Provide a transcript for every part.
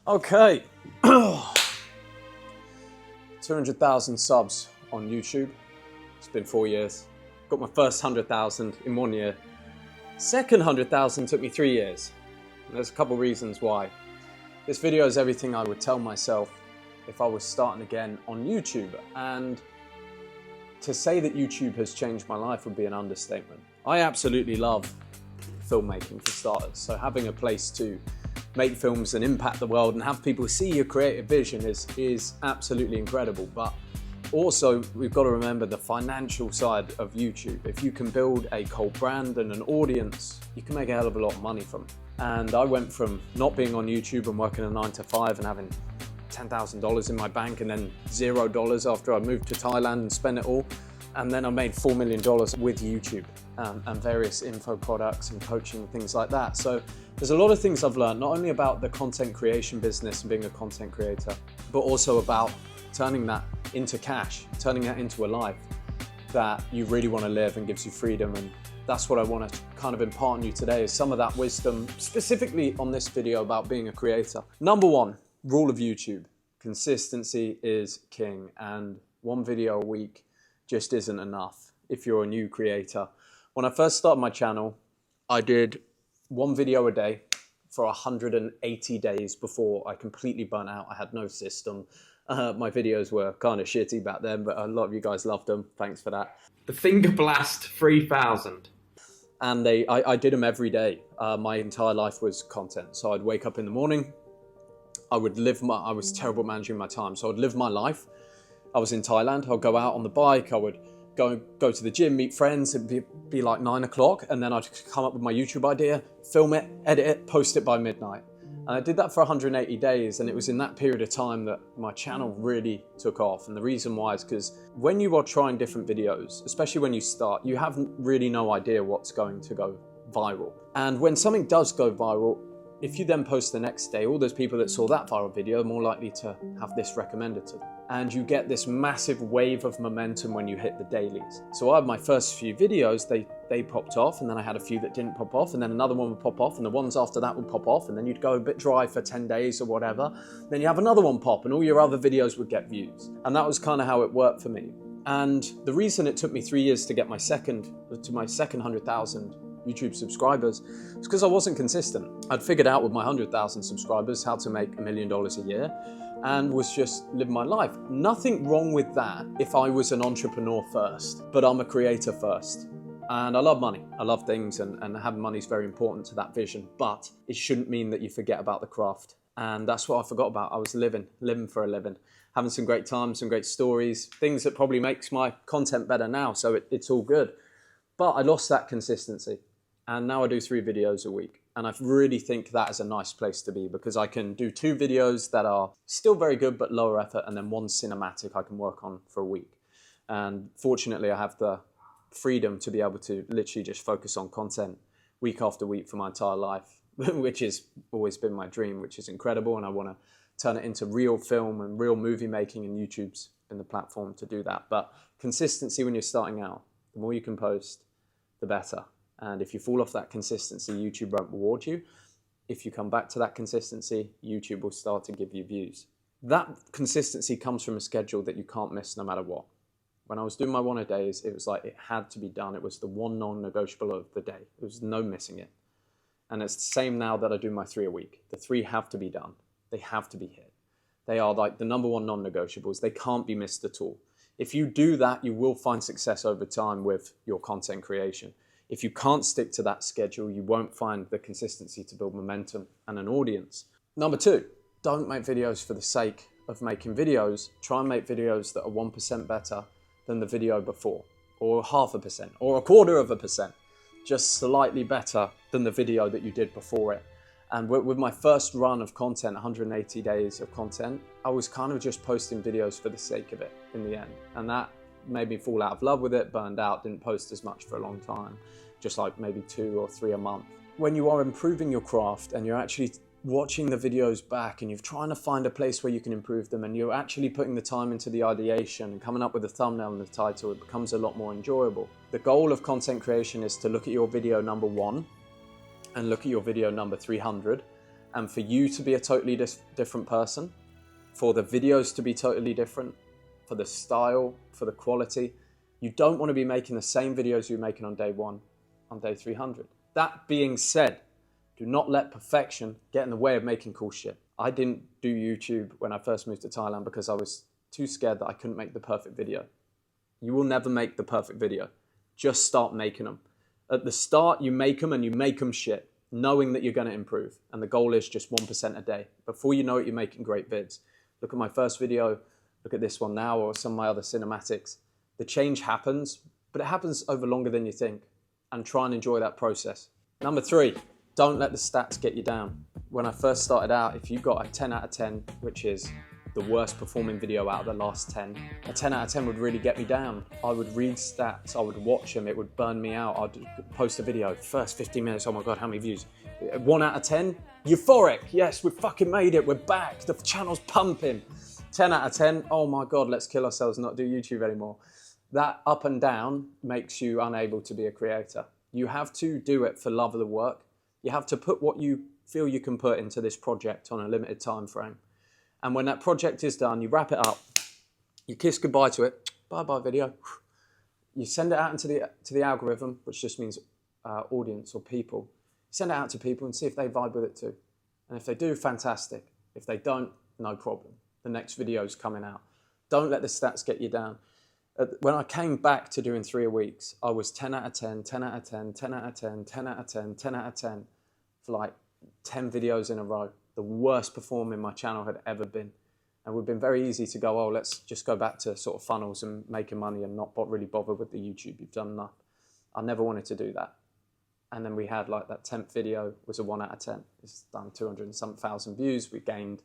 Okay, 200,000 subs on YouTube. It's been 4 years. Got my first 100,000 in 1 year. Second 100,000 took me 3 years. And there's a couple reasons why. This video is everything I would tell myself if I was starting again on YouTube. And to say that YouTube has changed my life would be an understatement. I absolutely love filmmaking for starters. So having a place to make films and impact the world and have people see your creative vision is absolutely incredible. But also, we've got to remember the financial side of YouTube. If you can build a cult brand and an audience, you can make a hell of a lot of money from it. And I went from not being on YouTube and working a 9 to 5 and having $10,000 in my bank and then $0 after I moved to Thailand and spent it all. And then I made $4 million with YouTube and various info products and coaching and things like that. So there's a lot of things I've learned, not only about the content creation business and being a content creator, but also about turning that into cash, turning that into a life that you really want to live and gives you freedom. And that's what I want to kind of impart on you today, is some of that wisdom, specifically on this video about being a creator. Number one, rule of YouTube: consistency is king, and one video a week just isn't enough if you're a new creator. When I first started my channel, I did one video a day for 180 days before I completely burnt out. I had no system. My videos were kind of shitty back then, but a lot of you guys loved them. Thanks for that. The Finger Blast 3000. And I did them every day. My entire life was content. So I'd wake up in the morning. I was terrible at managing my time. So I'd live my life. I was in Thailand. I'd go out on the bike. I would go to the gym, meet friends. It'd be like 9 o'clock. And then I'd come up with my YouTube idea, film it, edit it, post it by midnight. And I did that for 180 days. And it was in that period of time that my channel really took off. And the reason why is because when you are trying different videos, especially when you start, you have really no idea what's going to go viral. And when something does go viral, if you then post the next day, all those people that saw that viral video are more likely to have this recommended to them. And you get this massive wave of momentum when you hit the dailies. So I had my first few videos, they popped off, and then I had a few that didn't pop off, and then another one would pop off, and the ones after that would pop off, and then you'd go a bit dry for 10 days or whatever. Then you have another one pop, and all your other videos would get views. And that was kind of how it worked for me. And the reason it took me 3 years to get my second 100,000 YouTube subscribers was because I wasn't consistent. I'd figured out with my 100,000 subscribers how to make $1 million a year and was just living my life. Nothing wrong with that if I was an entrepreneur first, but I'm a creator first. And I love money. I love things, and having money is very important to that vision, but it shouldn't mean that you forget about the craft. And that's what I forgot about. I was living for a living, having some great times, some great stories, things that probably makes my content better now. So it's all good. But I lost that consistency. And now I do 3 videos a week. And I really think that is a nice place to be, because I can do 2 videos that are still very good, but lower effort, and then 1 cinematic I can work on for a week. And fortunately, I have the freedom to be able to literally just focus on content week after week for my entire life, which has always been my dream, which is incredible. And I want to turn it into real film and real movie making, and YouTube's been the platform to do that. But consistency when you're starting out, the more you can post, the better. And if you fall off that consistency, YouTube won't reward you. If you come back to that consistency, YouTube will start to give you views. That consistency comes from a schedule that you can't miss no matter what. When I was doing my 1-a-days, it was like it had to be done. It was the one non-negotiable of the day. There was no missing it. And it's the same now that I do my 3 a week. The 3 have to be done. They have to be hit. They are like the number 1 non-negotiables. They can't be missed at all. If you do that, you will find success over time with your content creation. If you can't stick to that schedule, you won't find the consistency to build momentum and an audience. Number 2, don't make videos for the sake of making videos. Try and make videos that are 1% better than the video before, or 0.5%, or 0.25%, just slightly better than the video that you did before it. And with my first run of content, 180 days of content, I was kind of just posting videos for the sake of it in the end. And that made me fall out of love with it, burned out, didn't post as much for a long time, just like maybe 2 or 3 a month. When you are improving your craft and you're actually watching the videos back and you're trying to find a place where you can improve them, and you're actually putting the time into the ideation and coming up with a thumbnail and the title, it becomes a lot more enjoyable. The goal of content creation is to look at your video number 1 and look at your video number 300 and for you to be a totally different person, for the videos to be totally different, for the style, for the quality. You don't want to be making the same videos you're making on day 1, on day 300. That being said, do not let perfection get in the way of making cool shit. I didn't do YouTube when I first moved to Thailand because I was too scared that I couldn't make the perfect video. You will never make the perfect video. Just start making them. At the start, you make them and you make them shit, knowing that you're going to improve. And the goal is just 1% a day. Before you know it, you're making great vids. Look at my first video, look at this one now, or some of my other cinematics. The change happens, but it happens over longer than you think. And try and enjoy that process. Number 3, don't let the stats get you down. When I first started out, if you got a 10 out of 10, which is the worst performing video out of the last 10, a 10 out of 10 would really get me down. I would read stats, I would watch them, it would burn me out. I'd post a video, first 15 minutes, oh my God, how many views? 1 out of 10, euphoric, yes, we fucking made it, we're back, the channel's pumping. 10 out of 10, oh my God, let's kill ourselves, not do YouTube anymore. That up and down makes you unable to be a creator. You have to do it for love of the work. You have to put what you feel you can put into this project on a limited time frame. And when that project is done, you wrap it up, you kiss goodbye to it, bye-bye video. You send it out into the algorithm, which just means audience or people. Send it out to people and see if they vibe with it too. And if they do, fantastic. If they don't, no problem. The next video is coming out. Don't let the stats get you down. When I came back to doing 3 a week, I was 10 out of 10, 10 out of 10, 10 out of 10, 10 out of 10, 10 out of 10 for like 10 videos in a row. The worst performing my channel had ever been. And it would have been very easy to go, oh, let's just go back to sort of funnels and making money and not really bother with the YouTube. You've done enough. I never wanted to do that. And then we had like that 10th video was a 1 out of 10. It's done 200 and some thousand views. We gained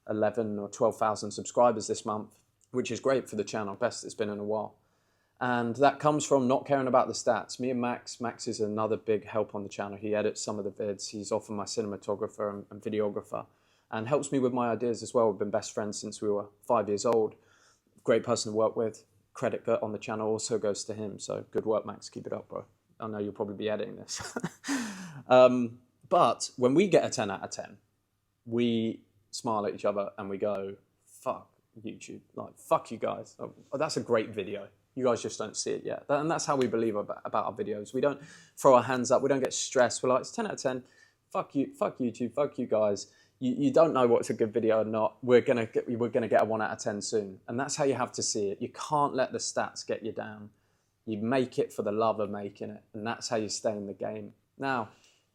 11 or 12,000 subscribers this month, which is great for the channel, best it's been in a while. And that comes from not caring about the stats. Me and Max is another big help on the channel. He edits some of the vids. He's often my cinematographer and videographer and helps me with my ideas as well. We've been best friends since we were 5 years old. Great person to work with. Credit on the channel also goes to him. So good work, Max. Keep it up, bro. I know you'll probably be editing this. But when we get a 10 out of 10, we smile at each other and we go, fuck YouTube. Like, fuck you guys. Oh, that's a great video. You guys just don't see it yet. And that's how we believe about our videos. We don't throw our hands up. We don't get stressed. We're like, it's 10 out of 10. Fuck you, fuck YouTube, fuck you guys. You don't know what's a good video or not. We're gonna get a 1 out of 10 soon. And that's how you have to see it. You can't let the stats get you down. You make it for the love of making it. And that's how you stay in the game. Now,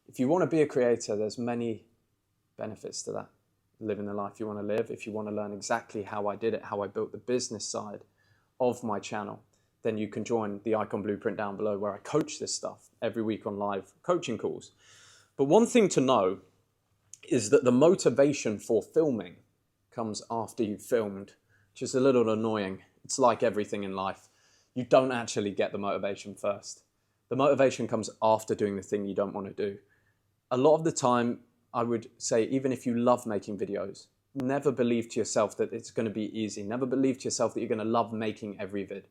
if you want to be a creator, there's many benefits to that. Living the life you want to live. If you want to learn exactly how I did it, how I built the business side of my channel, then you can join the Icon Blueprint down below where I coach this stuff every week on live coaching calls. But one thing to know is that the motivation for filming comes after you've filmed, which is a little annoying. It's like everything in life. You don't actually get the motivation first. The motivation comes after doing the thing you don't want to do. A lot of the time, I would say, even if you love making videos, never believe to yourself that it's going to be easy. Never believe to yourself that you're going to love making every vid.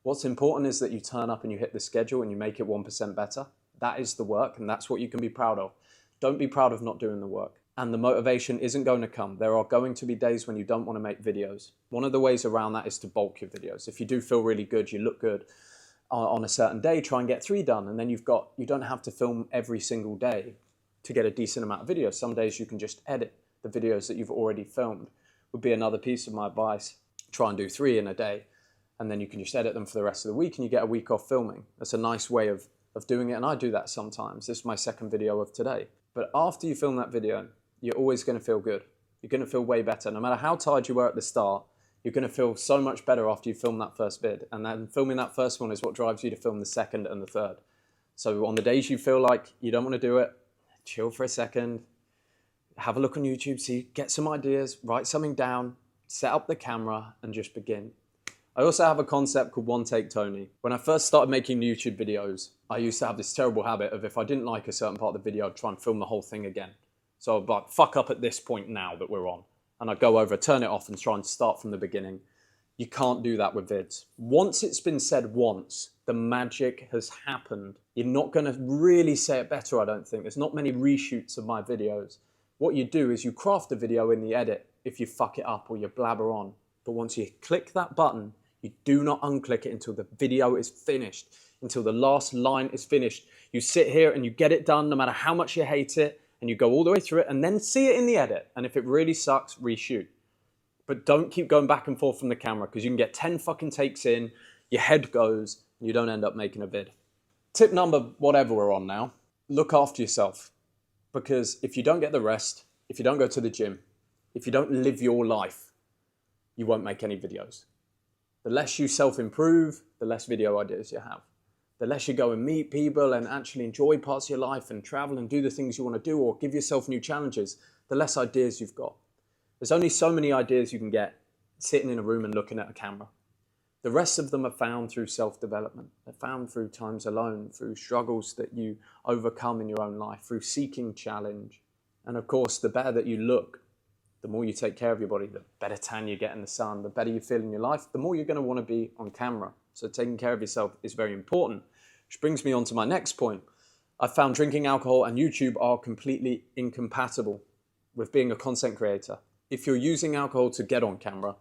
What's important is that you turn up and you hit the schedule and you make it 1% better. That is the work, and that's what you can be proud of. Don't be proud of not doing the work. And the motivation isn't going to come. There are going to be days when you don't want to make videos. One of the ways around that is to bulk your videos. If you do feel really good, you look good on a certain day, try and get 3 done. And then you don't have to film every single day to get a decent amount of videos. Some days you can just edit the videos that you've already filmed. Would be another piece of my advice. Try and do 3 in a day, and then you can just edit them for the rest of the week and you get a week off filming. That's a nice way of doing it, and I do that sometimes. This is my second video of today. But after you film that video, you're always going to feel good. You're going to feel way better. No matter how tired you were at the start, you're going to feel so much better after you film that first vid. And then filming that first one is what drives you to film the second and the third. So on the days you feel like you don't want to do it, chill for a second, have a look on YouTube, get some ideas, write something down, set up the camera, and just begin. I also have a concept called One Take Tony. When I first started making YouTube videos, I used to have this terrible habit of if I didn't like a certain part of the video, I'd try and film the whole thing again. So I'd like, fuck up at this point now that we're on. And I'd go over, turn it off and try and start from the beginning. You can't do that with vids. Once it's been said once, the magic has happened. You're not going to really say it better, I don't think. There's not many reshoots of my videos. What you do is you craft the video in the edit if you fuck it up or you blabber on. But once you click that button, you do not unclick it until the video is finished, until the last line is finished. You sit here and you get it done no matter how much you hate it, and you go all the way through it and then see it in the edit. And if it really sucks, reshoot. But don't keep going back and forth from the camera, because you can get 10 fucking takes in, your head goes, and you don't end up making a vid. Tip number whatever we're on now, look after yourself. Because if you don't get the rest, if you don't go to the gym, if you don't live your life, you won't make any videos. The less you self-improve, the less video ideas you have. The less you go and meet people and actually enjoy parts of your life and travel and do the things you want to do or give yourself new challenges, the less ideas you've got. There's only so many ideas you can get sitting in a room and looking at a camera. The rest of them are found through self-development. They're found through times alone, through struggles that you overcome in your own life, through seeking challenge. And of course, the better that you look, the more you take care of your body, the better tan you get in the sun, the better you feel in your life, the more you're going to want to be on camera. So taking care of yourself is very important. Which brings me on to my next point. I found drinking alcohol and YouTube are completely incompatible with being a content creator. If you're using alcohol to get on camera,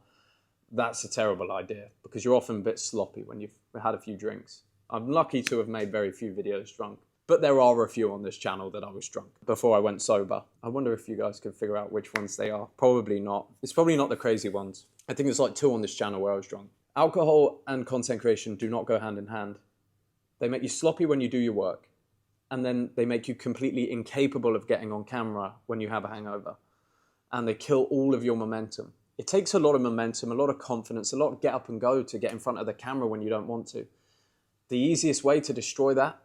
that's a terrible idea because you're often a bit sloppy when you've had a few drinks. I'm lucky to have made very few videos drunk, but there are a few on this channel that I was drunk before I went sober. I wonder if you guys can figure out which ones they are. Probably not. It's probably not the crazy ones. I think there's like 2 on this channel where I was drunk. Alcohol and content creation do not go hand in hand. They make you sloppy when you do your work, and then they make you completely incapable of getting on camera when you have a hangover, and they kill all of your momentum. It takes a lot of momentum, a lot of confidence, a lot of get up and go to get in front of the camera when you don't want to. The easiest way to destroy that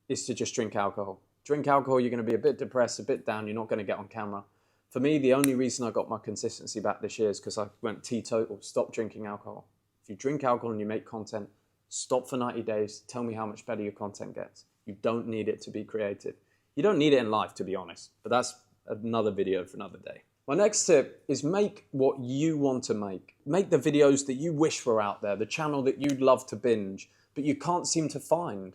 is to just drink alcohol. Drink alcohol, you're going to be a bit depressed, a bit down, you're not going to get on camera. For me, the only reason I got my consistency back this year is because I went teetotal, stopped drinking alcohol. If you drink alcohol and you make content, stop for 90 days, tell me how much better your content gets. You don't need it to be creative. You don't need it in life, to be honest, but that's another video for another day. My next tip is make what you want to make. Make the videos that you wish were out there, the channel that you'd love to binge, but you can't seem to find.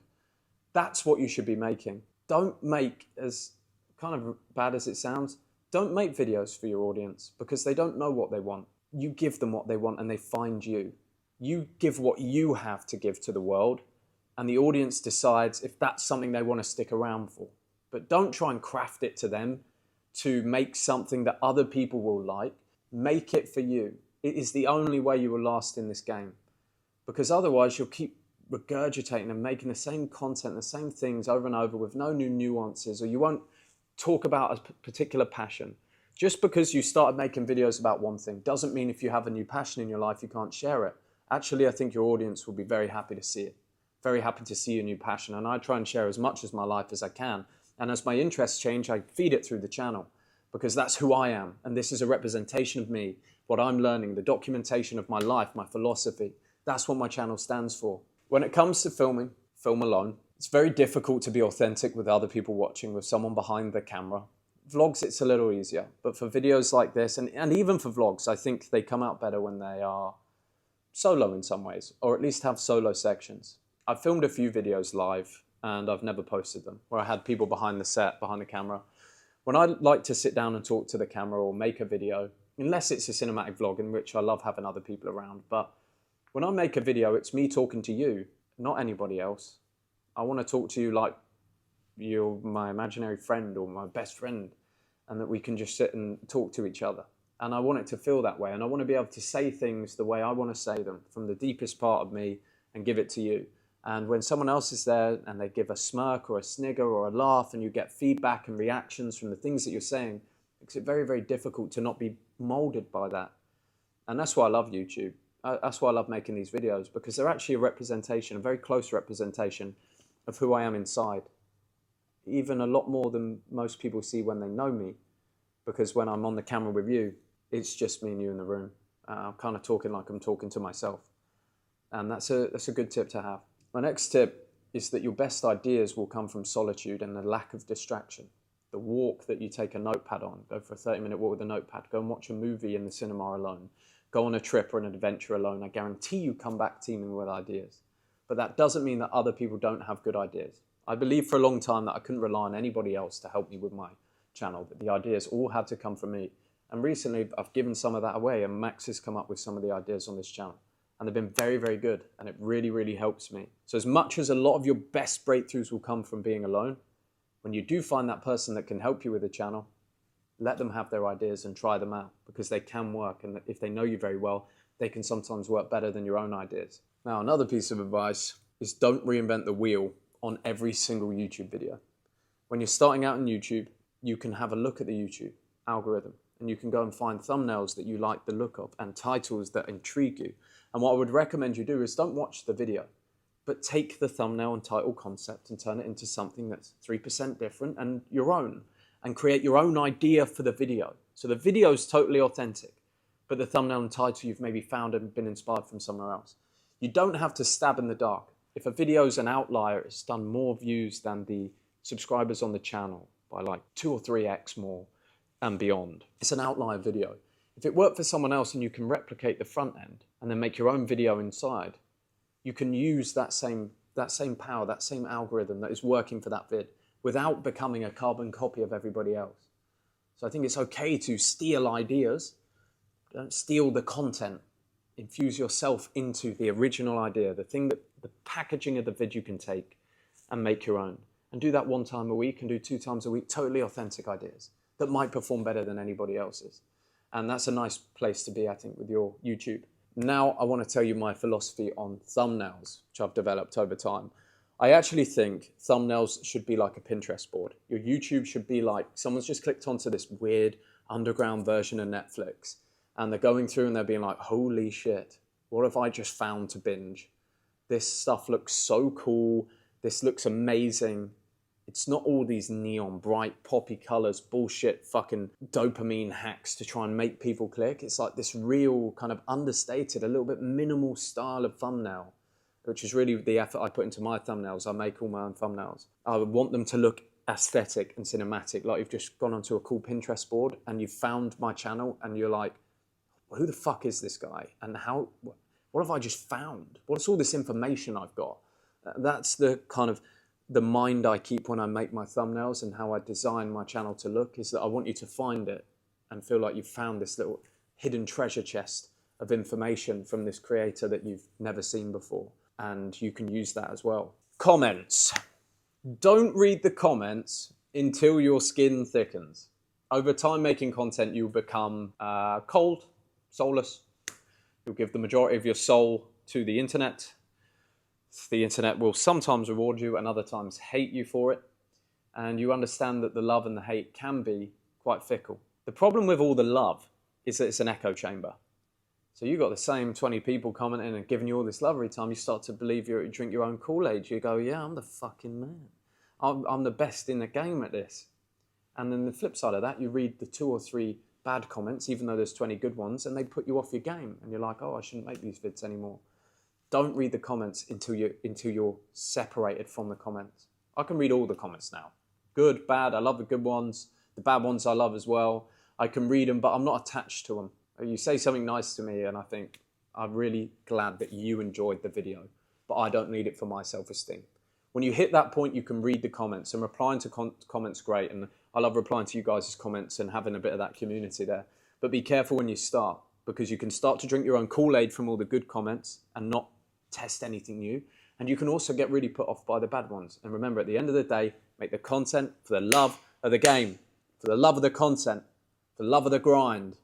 That's what you should be making. Don't make, as kind of bad as it sounds, don't make videos for your audience because they don't know what they want. You give them what they want and they find you. You give what you have to give to the world, and the audience decides if that's something they want to stick around for. But don't try and craft it to them to make something that other people will like. Make it for you. It is the only way you will last in this game, because otherwise you'll keep regurgitating and making the same content, the same things over and over with no new nuances, or you won't talk about a particular passion. Just because you started making videos about one thing doesn't mean if you have a new passion in your life, you can't share it. Actually, I think your audience will be very happy to see it, very happy to see your new passion. And I try and share as much of my life as I can. And as my interests change, I feed it through the channel because that's who I am. And this is a representation of me, what I'm learning, the documentation of my life, my philosophy. That's what my channel stands for. When it comes to filming, film alone. It's very difficult to be authentic with other people watching, with someone behind the camera. Vlogs, it's a little easier. But for videos like this, and even for vlogs, I think they come out better when they are solo in some ways, or at least have solo sections. I've filmed a few videos live and I've never posted them, where I had people behind the set, behind the camera. When I like to sit down and talk to the camera or make a video, unless it's a cinematic vlog in which I love having other people around, but when I make a video, it's me talking to you, not anybody else. I want to talk to you like you're my imaginary friend or my best friend, and that we can just sit and talk to each other. And I want it to feel that way. And I want to be able to say things the way I want to say them, from the deepest part of me, and give it to you. And when someone else is there and they give a smirk or a snigger or a laugh and you get feedback and reactions from the things that you're saying, it makes it very, very difficult to not be molded by that. And that's why I love YouTube. That's why I love making these videos, because they're actually a representation, a very close representation of who I am inside. Even a lot more than most people see when they know me, because when I'm on the camera with you, it's just me and you in the room. I'm kind of talking like I'm talking to myself. And that's a good tip to have. My next tip is that your best ideas will come from solitude and the lack of distraction. The walk that you take a notepad on, go for a 30-minute walk with a notepad, go and watch a movie in the cinema alone, go on a trip or an adventure alone. I guarantee you come back teeming with ideas. But that doesn't mean that other people don't have good ideas. I believed for a long time that I couldn't rely on anybody else to help me with my channel, but the ideas all had to come from me. And recently I've given some of that away, and Max has come up with some of the ideas on this channel. And they've been very, very good, and it really, really helps me. So as much as a lot of your best breakthroughs will come from being alone, when you do find that person that can help you with the channel, let them have their ideas and try them out, because they can work, and if they know you very well, they can sometimes work better than your own ideas. Now, another piece of advice is don't reinvent the wheel on every single YouTube video. When you're starting out in YouTube, you can have a look at the YouTube algorithm, and you can go and find thumbnails that you like the look of and titles that intrigue you. And what I would recommend you do is don't watch the video, but take the thumbnail and title concept and turn it into something that's 3% different and your own, and create your own idea for the video. So the video is totally authentic, but the thumbnail and title you've maybe found and been inspired from somewhere else. You don't have to stab in the dark. If a video is an outlier, it's done more views than the subscribers on the channel by like 2 or 3x more and beyond. It's an outlier video. If it worked for someone else and you can replicate the front end and then make your own video inside, you can use that same power, that same algorithm that is working for that vid without becoming a carbon copy of everybody else. So I think it's okay to steal ideas. Don't steal the content. Infuse yourself into the original idea, the thing that the packaging of the vid you can take and make your own. And do that 1 time a week and do 2 times a week, totally authentic ideas that might perform better than anybody else's. And that's a nice place to be, I think, with your YouTube. Now I want to tell you my philosophy on thumbnails, which I've developed over time. I actually think thumbnails should be like a Pinterest board. Your YouTube should be like someone's just clicked onto this weird underground version of Netflix, and they're going through and they're being like, holy shit, what have I just found to binge? This stuff looks so cool. This looks amazing. It's not all these neon, bright, poppy colors, bullshit, fucking dopamine hacks to try and make people click. It's like this real kind of understated, a little bit minimal style of thumbnail, which is really the effort I put into my thumbnails. I make all my own thumbnails. I would want them to look aesthetic and cinematic, like you've just gone onto a cool Pinterest board and you've found my channel and you're like, who the fuck is this guy? And what have I just found? What's all this information I've got? That's the kind of the mind I keep when I make my thumbnails, and how I design my channel to look is that I want you to find it and feel like you've found this little hidden treasure chest of information from this creator that you've never seen before. And you can use that as well. Comments. Don't read the comments until your skin thickens. Over time making content, you'll become cold, soulless. You'll give the majority of your soul to the internet. The internet will sometimes reward you and other times hate you for it. And you understand that the love and the hate can be quite fickle. The problem with all the love is that it's an echo chamber. So you got the same 20 people commenting and giving you all this love every time. You start to believe you drink your own Kool-Aid. You go, yeah, I'm the fucking man. I'm the best in the game at this. And then the flip side of that, you read the 2 or 3 bad comments, even though there's 20 good ones, and they put you off your game. And you're like, oh, I shouldn't make these vids anymore. Don't read the comments until you're separated from the comments. I can read all the comments now. Good, bad, I love the good ones. The bad ones I love as well. I can read them, but I'm not attached to them. You say something nice to me and I think, I'm really glad that you enjoyed the video, but I don't need it for my self-esteem. When you hit that point, you can read the comments, and replying to comments great. And I love replying to you guys' comments and having a bit of that community there. But be careful when you start, because you can start to drink your own Kool-Aid from all the good comments and not test anything new. And you can also get really put off by the bad ones. And remember, at the end of the day, make the content for the love of the game, for the love of the content, for the love of the grind.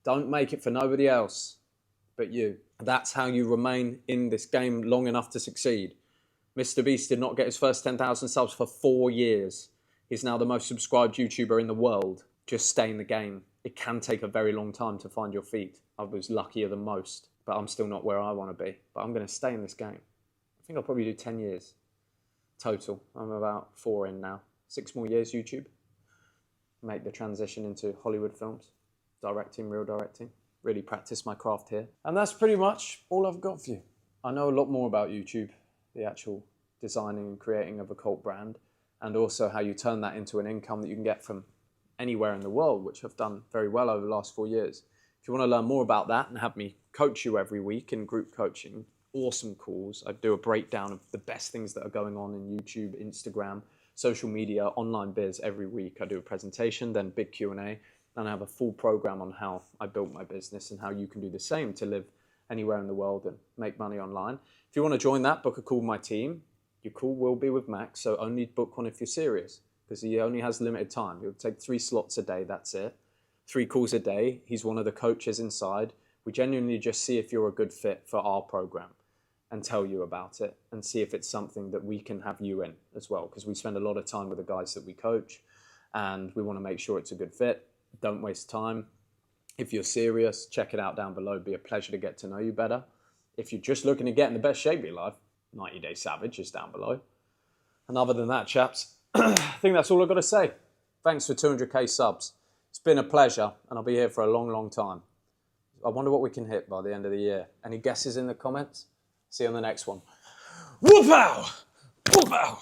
Don't make it for nobody else but you. That's how you remain in this game long enough to succeed. Mr. Beast did not get his first 10,000 subs for 4 years. He's now the most subscribed YouTuber in the world. Just stay in the game. It can take a very long time to find your feet. I was luckier than most, but I'm still not where I want to be. But I'm going to stay in this game. I think I'll probably do 10 years total. I'm about 4 in now. 6 more years YouTube. Make the transition into Hollywood films. Directing, real directing. Really practice my craft here. And that's pretty much all I've got for you. I know a lot more about YouTube, the actual designing and creating of a cult brand, and also how you turn that into an income that you can get from anywhere in the world, which I've done very well over the last 4 years. If you want to learn more about that and have me coach you every week in group coaching, awesome calls. I do a breakdown of the best things that are going on in YouTube, Instagram, social media, online biz every week. I do a presentation, then big Q&A, and I have a full program on how I built my business and how you can do the same to live anywhere in the world and make money online. If you want to join that, book a call with my team. Your call will be with Max, so only book one if you're serious, because he only has limited time. He'll take 3 slots a day, that's it. 3 calls a day. He's one of the coaches inside. We genuinely just see if you're a good fit for our program and tell you about it and see if it's something that we can have you in as well, because we spend a lot of time with the guys that we coach and we want to make sure it's a good fit. Don't waste time. If you're serious, check it out down below. It'd be a pleasure to get to know you better. If you're just looking to get in the best shape of your life, 90 Day Savage is down below. And other than that, chaps, I think that's all I've got to say. Thanks for 200k subs. It's been a pleasure, and I'll be here for a long, long time. I wonder what we can hit by the end of the year. Any guesses in the comments? See you on the next one. Whoop-ow! Whoop-ow!